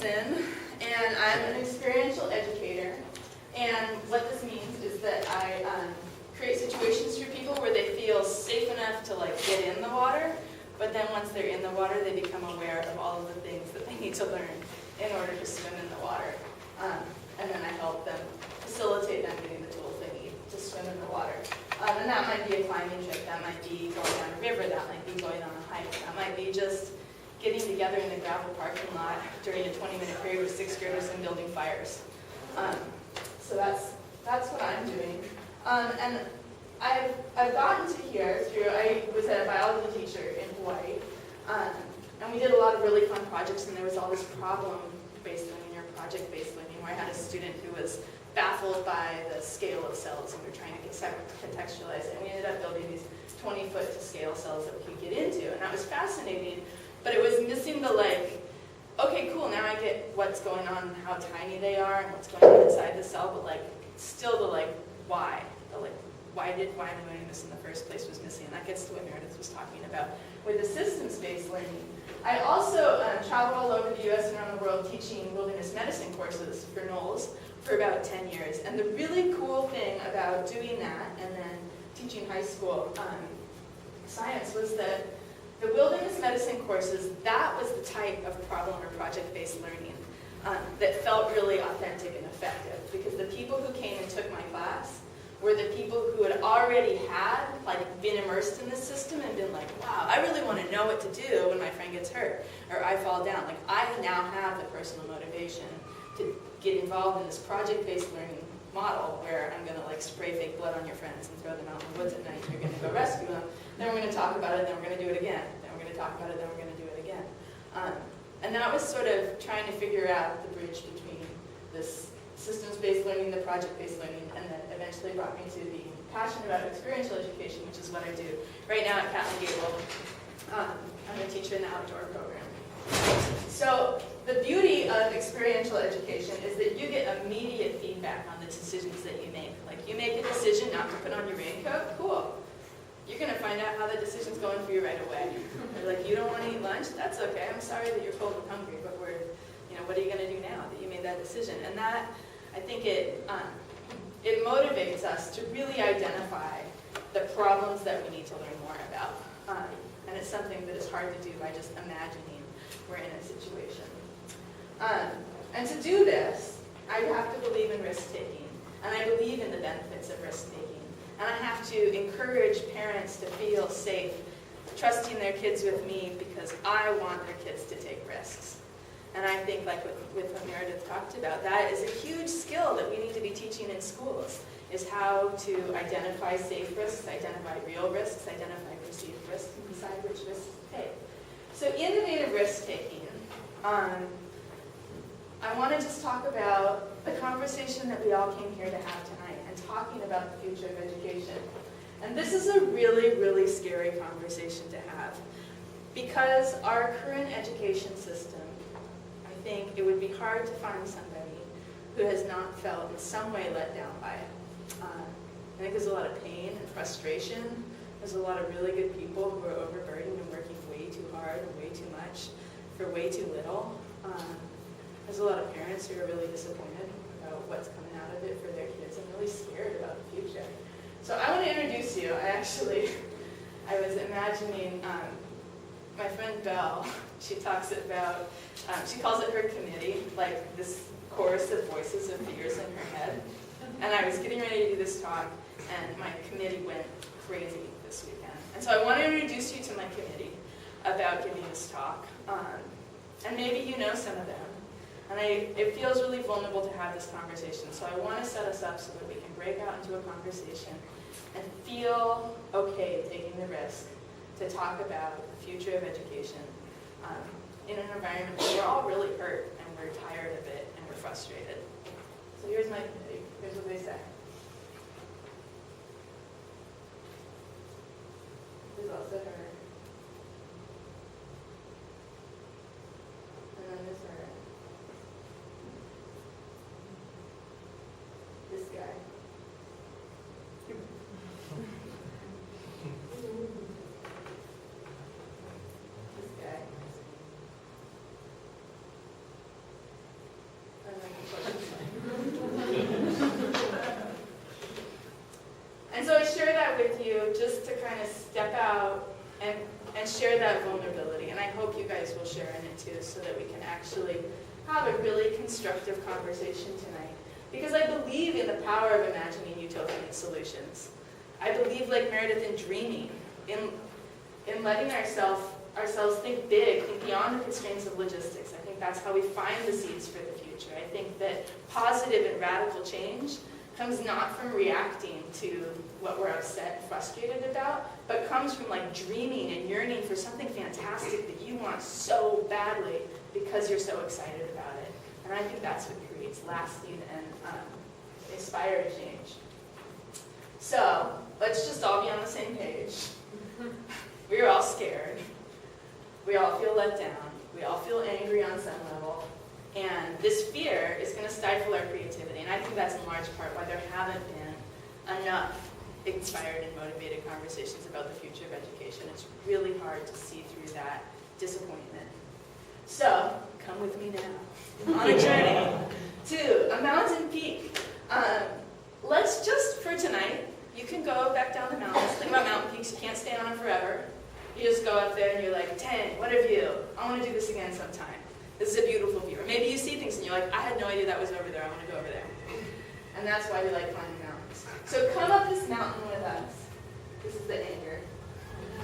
Jenkinson, and I'm an experiential educator. And what this means is that I create situations for people where they feel safe enough to like get in the water, but then once they're in the water, they become aware of all of the things that they need to learn in order to swim in the water. And then I help them facilitate them getting the tools they need to swim in the water. And that might be a climbing trip, that might be going down a river, that might be going on a hike, that might be just getting together in the gravel parking lot during a 20-minute period with sixth graders and building fires. So that's what I'm doing. And I've gotten to here through, I was a biology teacher in Hawaii, and we did a lot of really fun projects, and there was all this problem-based learning or project-based learning where I had a student who was baffled by the scale of cells, and we were trying to contextualize it, and we ended up building these 20-foot to scale cells that we could get into, and that was fascinating, but it was missing the like, okay, cool, now I get what's going on and how tiny they are and what's going on inside the cell, but like, still the like, why? The like, why am I learning this in the first place was missing, and that gets to what Meredith was talking about with the systems-based learning. I also traveled all over the US and around the world teaching wilderness medicine courses for NOLS for about 10 years. And the really cool thing about doing that and then teaching high school science was that the wilderness medicine courses, that was the type of problem or project-based learning that felt really authentic and effective, because the people who came and took my class were the people who had already had, like, been immersed in this system and been like, wow, I really want to know what to do when my friend gets hurt or I fall down. Like, I now have the personal motivation to get involved in this project-based learning model where I'm going to like spray fake blood on your friends and throw them out in the woods at night and you're going to go rescue them. Then we're going to talk about it, then we're going to do it again. Then we're going to talk about it, then we're going to do it again. And that was sort of trying to figure out the bridge between this systems-based learning, the project-based learning, and that eventually brought me to being passionate about experiential education, which is what I do right now at Catlin Gable. I'm a teacher in the outdoor program. So the beauty of experiential education is that you get immediate feedback on the decisions that you make. Like, you make a decision not to put on your raincoat, cool. You're going to find out how the decision's going for you right away. Or like, you don't want to eat lunch? That's okay. I'm sorry that you're cold and hungry, but what are you going to do now that you made that decision? And that, I think it motivates us to really identify the problems that we need to learn more about. And it's something that is hard to do by just imagining we're in a situation. And to do this, I have to believe in risk-taking, and I believe in the benefits of risk-taking. And I have to encourage parents to feel safe trusting their kids with me because I want their kids to take risks. And I think, like with what Meredith talked about, that is a huge skill that we need to be teaching in schools, is how to identify safe risks, identify real risks, identify perceived risks, and decide which risks to take. So innovative risk-taking, I want to just talk about the conversation that we all came here to have tonight and talking about the future of education. And this is a really, really scary conversation to have because our current education system, I think it would be hard to find somebody who has not felt in some way let down by it. I think there's a lot of pain and frustration. There's a lot of really good people who are overburdened and working way too hard and way too much for way too little. There's a lot of parents who are really disappointed about what's coming out of it for their kids and really scared about the future. So I want to introduce you. I was imagining my friend Belle. She talks about, she calls it her committee, like this chorus of voices of figures in her head. And I was getting ready to do this talk, and my committee went crazy this weekend. And so I want to introduce you to my committee about giving this talk. And maybe you know some of them. And it feels really vulnerable to have this conversation. So I want to set us up so that we can break out into a conversation and feel okay taking the risk to talk about the future of education in an environment where we're all really hurt and we're tired of it and we're frustrated. So here's my committee. Here's what they say. This is also her. And then this her. This guy. This guy. and share that vulnerability. And I hope you guys will share in it too, so that we can actually have a really constructive conversation tonight. Because I believe in the power of imagining utopian solutions. I believe, like Meredith, in dreaming, in letting ourselves think big, think beyond the constraints of logistics. I think that's how we find the seeds for the future. I think that positive and radical change comes not from reacting to what we're upset and frustrated about, but comes from like dreaming and yearning for something fantastic that you want so badly because you're so excited about it. And I think that's what creates lasting and inspired change. So let's just all be on the same page. We're all scared. We all feel let down. We all feel angry on some level. And this fear is going to stifle our creativity. And I think that's in large part why there haven't been enough inspired and motivated conversations about the future of education. It's really hard to see through that disappointment. So, come with me now on a journey to a mountain peak. Let's just, for tonight, you can go back down the mountains. Think about mountain peaks. You can't stay on them forever. You just go up there and you're like, 10, what a view. I want to do this again sometime. This is a beautiful view. Or maybe you see things and you're like, I had no idea that was over there. I want to go over there. And that's why we like climbing mountains. So come up this mountain with us. This is the anger.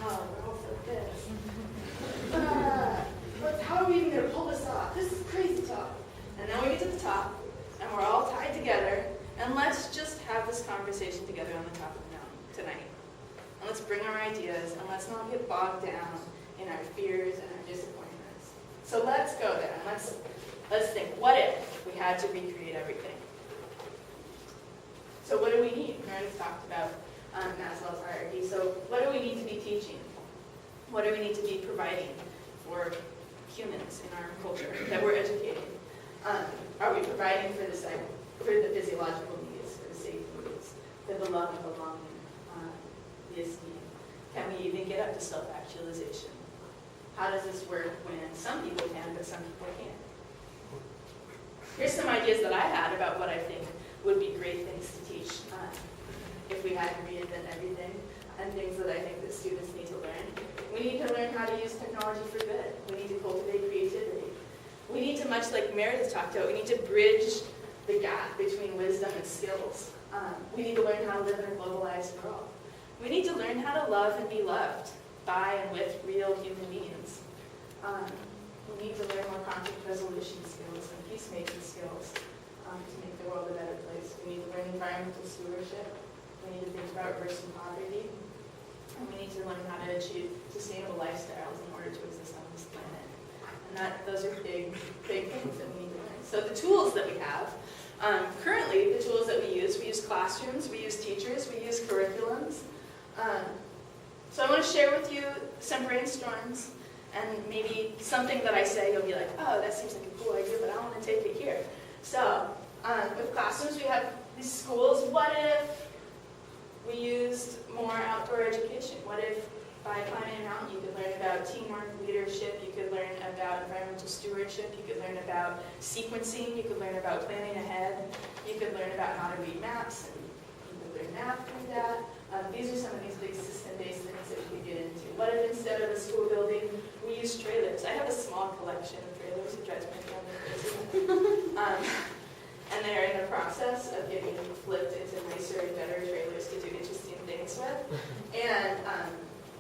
Oh, we're all so pissed. How are we even going to pull this off? This is crazy talk. And then we get to the top, and we're all tied together, and let's just have this conversation together on the top of the mountain tonight. And let's bring our ideas, and let's not get bogged down in our fears and our disappointments. So let's go there, and let's think, what if we had to recreate everything? So what do we need? Meredith talked about Maslow's hierarchy. So what do we need to be teaching? What do we need to be providing for humans in our culture that we're educating? Are we providing for the physiological needs, for the safety needs, for the love and belonging, the esteem? Can we even get up to self-actualization? How does this work when some people can, but some people can't? Here's some ideas that I had about what I think would be great things to teach if we had to reinvent everything, and things that I think that students need to learn. We need to learn how to use technology for good. We need to cultivate creativity. We need to, much like Meredith talked about, we need to bridge the gap between wisdom and skills. We need to learn how to live in a globalized world. We need to learn how to love and be loved by and with real human beings. We need to learn more conflict resolution skills and peacemaking skills to make the world a better place. We need to learn environmental stewardship. We need to think about reversing poverty. And we need to learn how to achieve sustainable lifestyles in order to exist on this planet. And those are big things that we need to learn. So the tools that we have, currently the tools that we use classrooms, we use teachers, we use curriculums. So I want to share with you some brainstorms, and maybe something that I say you'll be like, oh, that seems like a cool idea, but I want to take it here. So with classrooms, we have these schools. What if we used more outdoor education? What if by climbing a mountain you could learn about teamwork, leadership, you could learn about environmental stewardship, you could learn about sequencing, you could learn about planning ahead, you could learn about how to read maps, and you could learn math through that. These are some of these big system-based things that we could get into. What if instead of a school building, we use trailers? I have a small collection of trailers. It drives my family crazy. And they're in the process of getting flipped into nicer and better trailers to do interesting things with.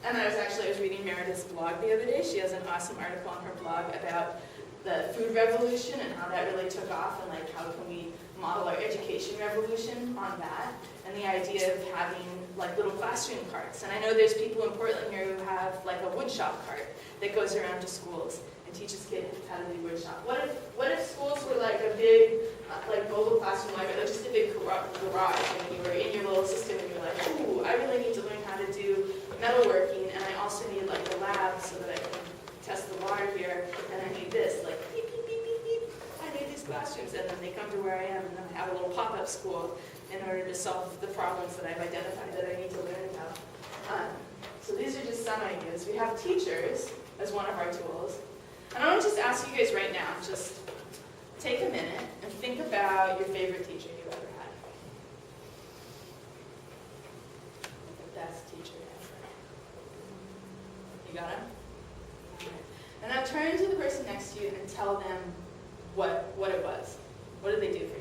And I was reading Meredith's blog the other day. She has an awesome article on her blog about the food revolution and how that really took off, and like how can we model our education revolution on that, and the idea of having like little classroom carts. And I know there's people in Portland here who have like a woodshop cart that goes around to schools and teaches kids how to do woodshop. What if schools were like a big like mobile classroom library, like just a big garage, and you were in your little system and you're like, ooh, I really need to learn how to do metalworking, and I also need like a lab so that I can test the water here, and I need this, like beep, beep, beep, beep, beep. I need these classrooms, and then they come to where I am, and then I have a little pop-up school in order to solve the problems that I've identified that I need to learn about. So these are just some ideas. We have teachers as one of our tools. And I want to just ask you guys right now, just take a minute and think about your favorite teacher you ever had. The best teacher ever. You got him? tell them what it was. What did they do for